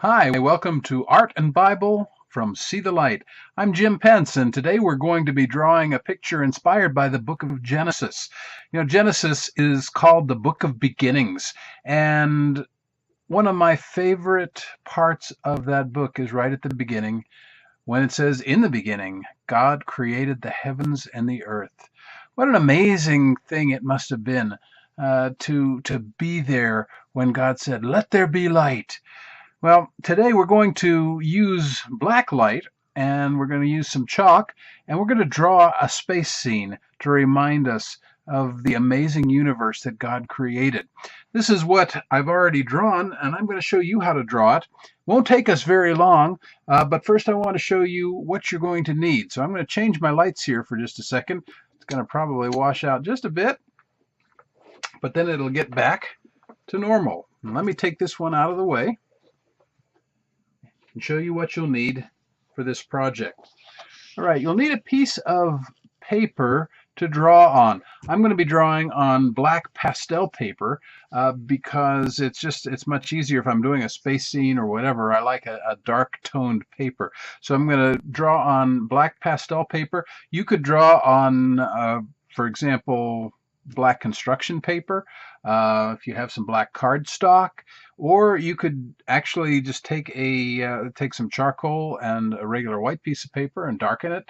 Hi, welcome to Art and Bible from See the Light. I'm Jim Pence, and today we're going to be drawing a picture inspired by the book of Genesis. Genesis is called the book of beginnings, and one of my favorite parts of that book is right at the beginning when it says, "In the beginning, God created the heavens and the earth." What an amazing thing it must have been to be there when God said, "Let there be light." Well, today we're going to use black light and we're going to use some chalk and we're going to draw a space scene to remind us of the amazing universe that God created. This is what I've already drawn and I'm going to show you how to draw it. Won't take us very long, but first I want to show you what you're going to need. So I'm going to change my lights here for just a second. It's going to probably wash out just a bit, but then it'll get back to normal. And let me take this one out of the way and show you what you'll need for this project. All right, you'll need a piece of paper to draw on. I'm going to be drawing on black pastel paper because it's much easier if I'm doing a space scene or whatever. I like a dark toned paper. So I'm going to draw on black pastel paper. You could draw on, for example, black construction paper, if you have some black cardstock, or you could actually just take some charcoal and a regular white piece of paper and darken it,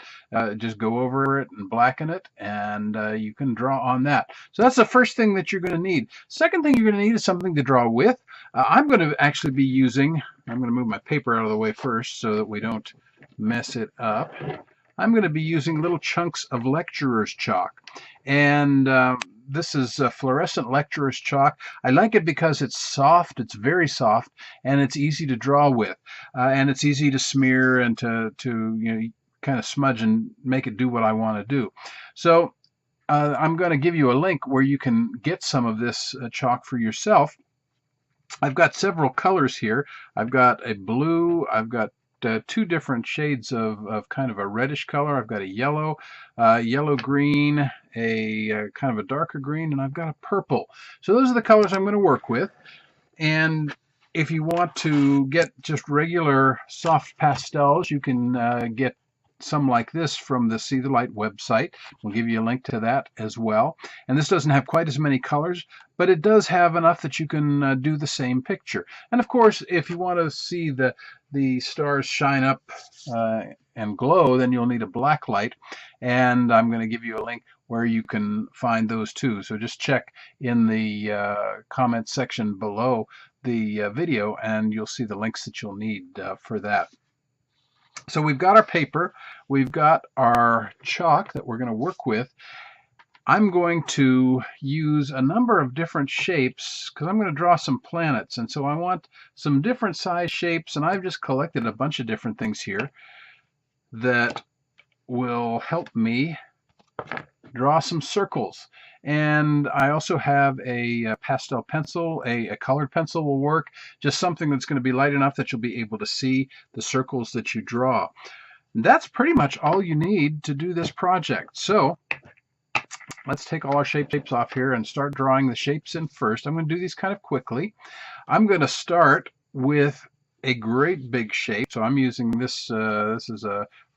just go over it and blacken it, and you can draw on that. So that's the first thing that you're going to need. Second thing you're going to need is something to draw with. I'm going to actually be using, I'm going to move my paper out of the way first so that we don't mess it up. I'm going to be using little chunks of lecturer's chalk. And this is fluorescent lecturer's chalk. I like it because it's soft, it's very soft, and it's easy to draw with. And it's easy to smear and to kind of smudge and make it do what I want to do. So I'm going to give you a link where you can get some of this chalk for yourself. I've got several colors here. I've got a blue, I've got two different shades of kind of a reddish color. I've got a yellow, yellow green, a kind of a darker green, and I've got a purple. So those are the colors I'm going to work with. And if you want to get just regular soft pastels, you can get some like this from the See the Light website. We'll give you a link to that as well. And this doesn't have quite as many colors, but it does have enough that you can do the same picture. And of course, if you want to see the stars shine up and glow, then you'll need a black light. And I'm going to give you a link where you can find those too. So just check in the comment section below the video and you'll see the links that you'll need for that. So we've got our paper, we've got our chalk that we're going to work with. I'm going to use a number of different shapes because I'm going to draw some planets, and so I want some different size shapes, and I've just collected a bunch of different things here that will help me draw some circles. And I also have a pastel pencil, a colored pencil will work, just something that's going to be light enough that you'll be able to see the circles that you draw. And that's pretty much all you need to do this project. So let's take all our shapes off here and start drawing the shapes in first. I'm going to do these kind of quickly. I'm going to start with a great big shape. So I'm using this, this is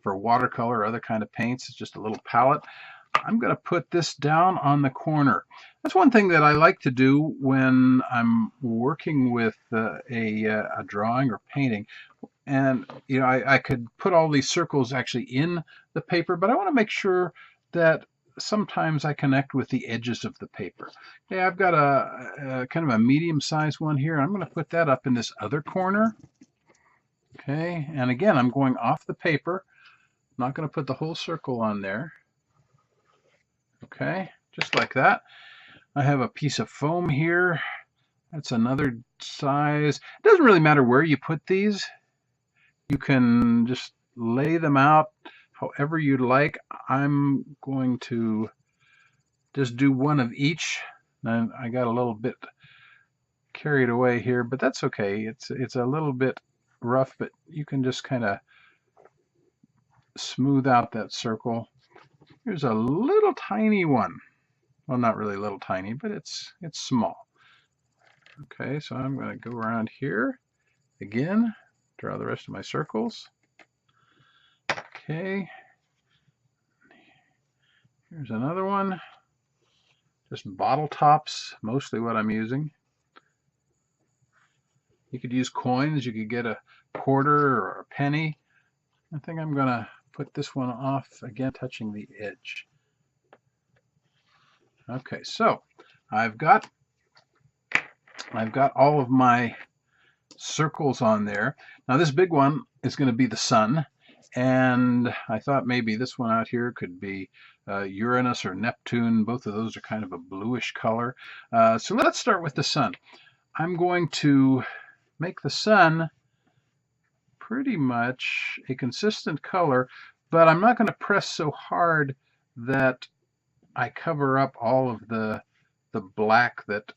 for watercolor or other kind of paints. It's just a little palette. I'm going to put this down on the corner. That's one thing that I like to do when I'm working with a drawing or painting. And I could put all these circles actually in the paper, but I want to make sure that sometimes I connect with the edges of the paper. Okay, I've got a kind of a medium-sized one here. I'm going to put that up in this other corner. Okay, and again, I'm going off the paper. I'm not going to put the whole circle on there. Okay, just like that. I have a piece of foam here. That's another size. It doesn't really matter where you put these. You can just lay them out however you'd like. I'm going to just do one of each. And I got a little bit carried away here, but that's okay. It's a little bit rough, but you can just kind of smooth out that circle. Here's a little tiny one. Well, not really little tiny, but it's small. Okay, so I'm going to go around here again Draw the rest of my circles. Okay. Here's another one. Just bottle tops, mostly what I'm using. You could use coins. You could get a quarter or a penny. I think I'm going to put this one off again, touching the edge. Okay, so I've got all of my circles on there. Now this big one is going to be the sun, and I thought maybe this one out here could be Uranus or Neptune. Both of those are kind of a bluish color. So let's start with the sun. I'm going to make the sun pretty much a consistent color, but I'm not going to press so hard that I cover up all of the black that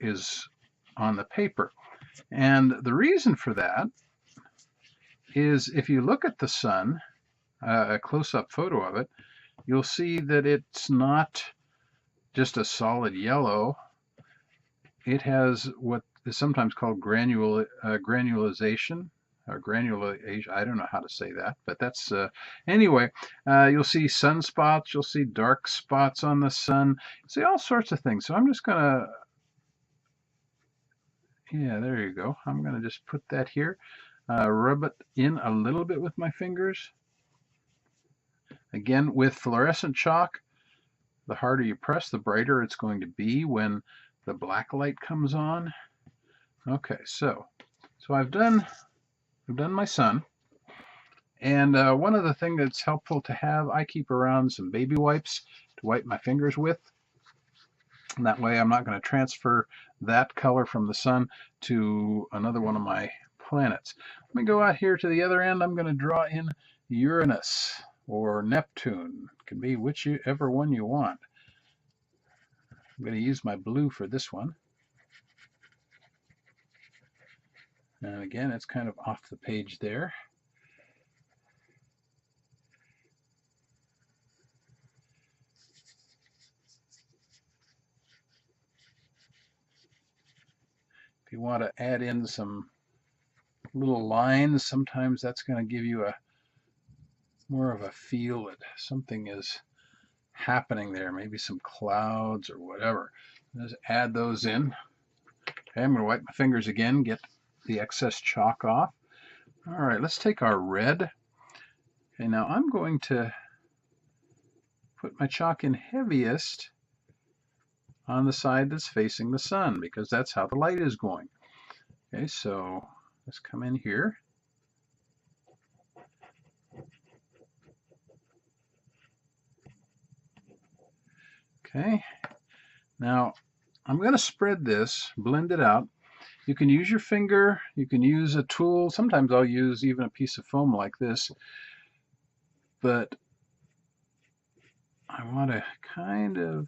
is on the paper. And the reason for that is if you look at the sun, a close-up photo of it, you'll see that it's not just a solid yellow. It has what is sometimes called granulization. Or granulation, I don't know how to say that, but that's anyway. You'll see sunspots, you'll see dark spots on the sun, you'll see all sorts of things. So I'm just gonna, yeah, there you go. I'm gonna just put that here, rub it in a little bit with my fingers. Again, with fluorescent chalk, the harder you press, the brighter it's going to be when the black light comes on. Okay, so I've done my sun, and one other thing that's helpful to have, I keep around some baby wipes to wipe my fingers with, and that way I'm not going to transfer that color from the sun to another one of my planets. Let me go out here to the other end. I'm going to draw in Uranus or Neptune. It can be whichever one you want. I'm going to use my blue for this one. And again, it's kind of off the page there. If you want to add in some little lines, sometimes that's going to give you more of a feel that something is happening there, maybe some clouds or whatever. Just add those in. Okay, I'm going to wipe my fingers again, get the excess chalk off. All right, let's take our red. Okay, now I'm going to put my chalk in heaviest on the side that's facing the sun, because that's how the light is going. Okay, so let's come in here. Okay, now I'm going to spread this, blend it out. You can use your finger, you can use a tool. Sometimes I'll use even a piece of foam like this, but I want to kind of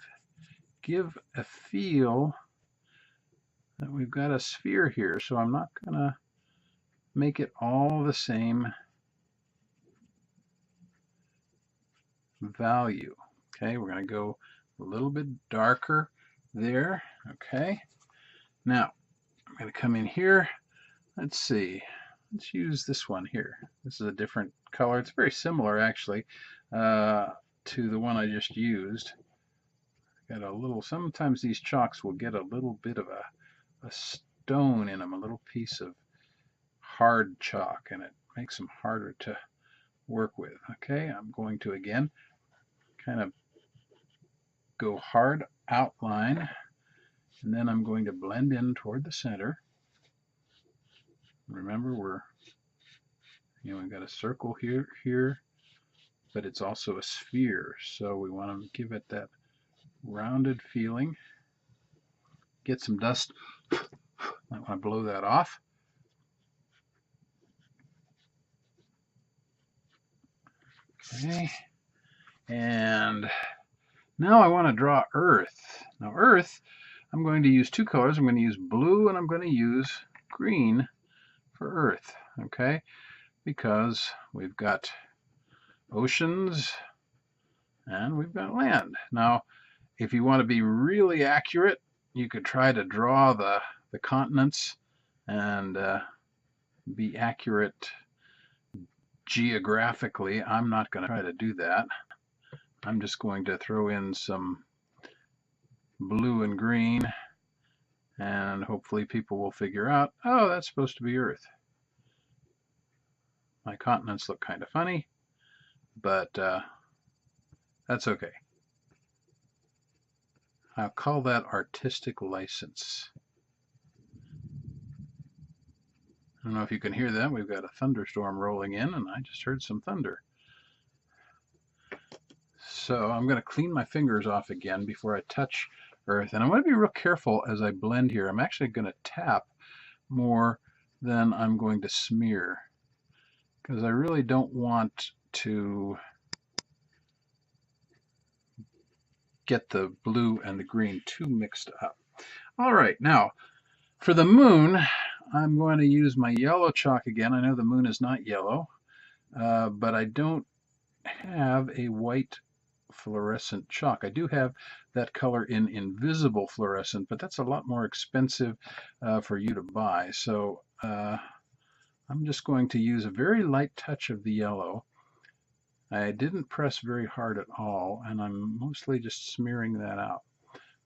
give a feel that we've got a sphere here, so I'm not going to make it all the same value. Okay, we're going to go a little bit darker there. Okay, now I'm going to come in here. Let's see. Let's use this one here. This is a different color. It's very similar, actually, to the one I just used. Got a little. Sometimes these chalks will get a little bit of a stone in them, a little piece of hard chalk, and it makes them harder to work with. Okay, I'm going to again kind of go hard outline, and then I'm going to blend in toward the center. Remember, we've got a circle here, but it's also a sphere, so we want to give it that rounded feeling. Get some dust. I want to blow that off. Okay, and now I want to draw Earth. Now Earth, I'm going to use two colors. I'm going to use blue and I'm going to use green for Earth, okay? Because we've got oceans and we've got land. Now, if you want to be really accurate, you could try to draw the continents and be accurate geographically. I'm not going to try to do that. I'm just going to throw in some blue and green, and hopefully people will figure out, oh, that's supposed to be Earth. My continents look kind of funny, but that's okay. I'll call that artistic license. I don't know if you can hear that. We've got a thunderstorm rolling in, and I just heard some thunder. So I'm going to clean my fingers off again before I touch Earth. And I want to be real careful as I blend here. I'm actually going to tap more than I'm going to smear, because I really don't want to get the blue and the green too mixed up. All right, now for the moon, I'm going to use my yellow chalk again. I know the moon is not yellow, but I don't have a white fluorescent chalk. I do have that color in invisible fluorescent, but that's a lot more expensive for you to buy. So I'm just going to use a very light touch of the yellow. I didn't press very hard at all, and I'm mostly just smearing that out.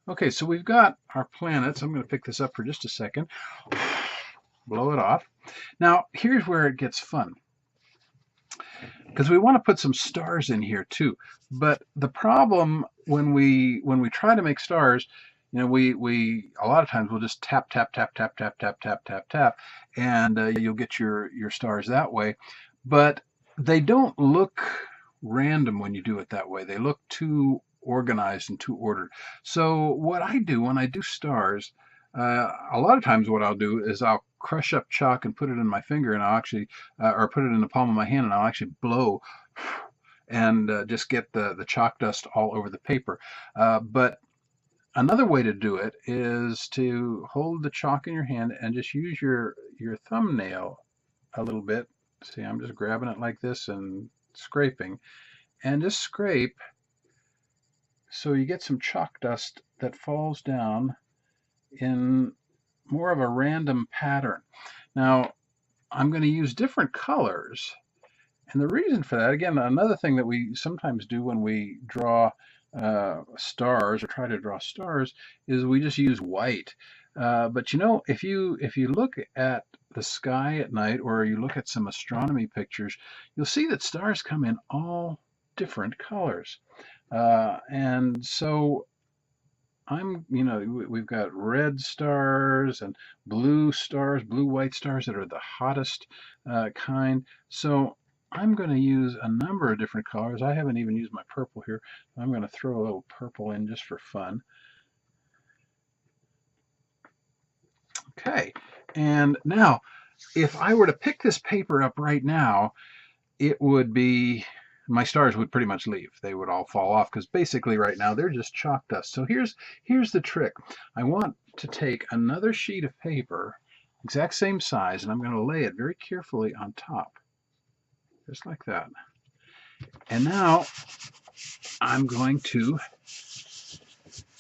Okay, so we've got our planets. I'm going to pick this up for just a second. Blow it off. Now, here's where it gets fun, because we want to put some stars in here too. But the problem when we try to make stars, you know, we a lot of times we'll just tap tap tap tap tap tap tap tap tap, and you'll get your stars that way. But they don't look random when you do it that way. They look too organized and too ordered. So what I do when I do stars, a lot of times what I'll do is I'll crush up chalk and put it in my finger, and I'll actually, or put it in the palm of my hand, and I'll actually blow and just get the chalk dust all over the paper. But another way to do it is to hold the chalk in your hand and just use your thumbnail a little bit. See, I'm just grabbing it like this and scraping, and just scrape so you get some chalk dust that falls down in more of a random pattern. Now, I'm going to use different colors, and the reason for that, again, another thing that we sometimes do when we draw stars or try to draw stars, is we just use white. But you know, if you look at the sky at night, or you look at some astronomy pictures, you'll see that stars come in all different colors. And so we've got red stars and blue stars, blue-white stars that are the hottest kind. So I'm going to use a number of different colors. I haven't even used my purple here. I'm going to throw a little purple in just for fun. Okay, and now if I were to pick this paper up right now, it would be, my stars would pretty much leave. They would all fall off, because basically right now they're just chalk dust. So here's the trick. I want to take another sheet of paper, exact same size, and I'm going to lay it very carefully on top, just like that. And now I'm going to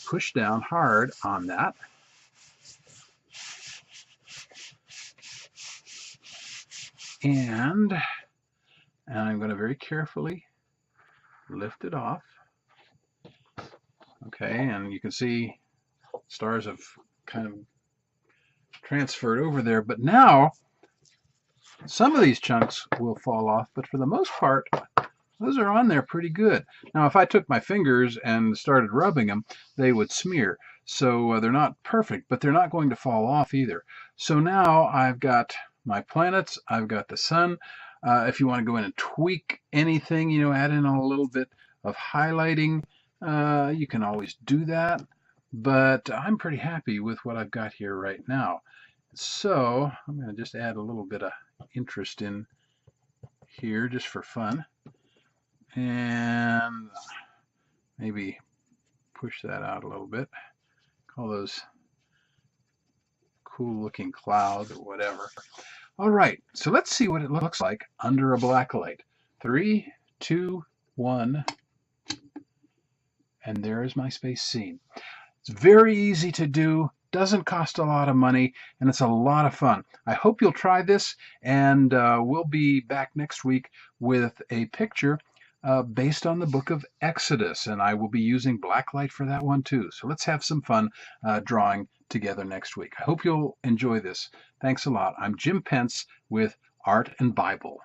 push down hard on that. And I'm going to very carefully lift it off. Okay, and you can see stars have kind of transferred over there, but now some of these chunks will fall off, but for the most part, those are on there pretty good. Now, if I took my fingers and started rubbing them, they would smear. So they're not perfect, but they're not going to fall off either. So now I've got my planets, I've got the sun. If you want to go in and tweak anything, you know, add in a little bit of highlighting, you can always do that. But I'm pretty happy with what I've got here right now. So I'm going to just add a little bit of interest in here just for fun. And maybe push that out a little bit. Call those cool looking clouds or whatever. All right, so let's see what it looks like under a black light. 3, 2, 1, and there is my space scene. It's very easy to do. doesn't cost a lot of money, and it's a lot of fun. I hope you'll try this, and we'll be back next week with a picture based on the book of Exodus, and I will be using blacklight for that one too. So let's have some fun drawing together next week. I hope you'll enjoy this. Thanks a lot. I'm Jim Pence with Art and Bible.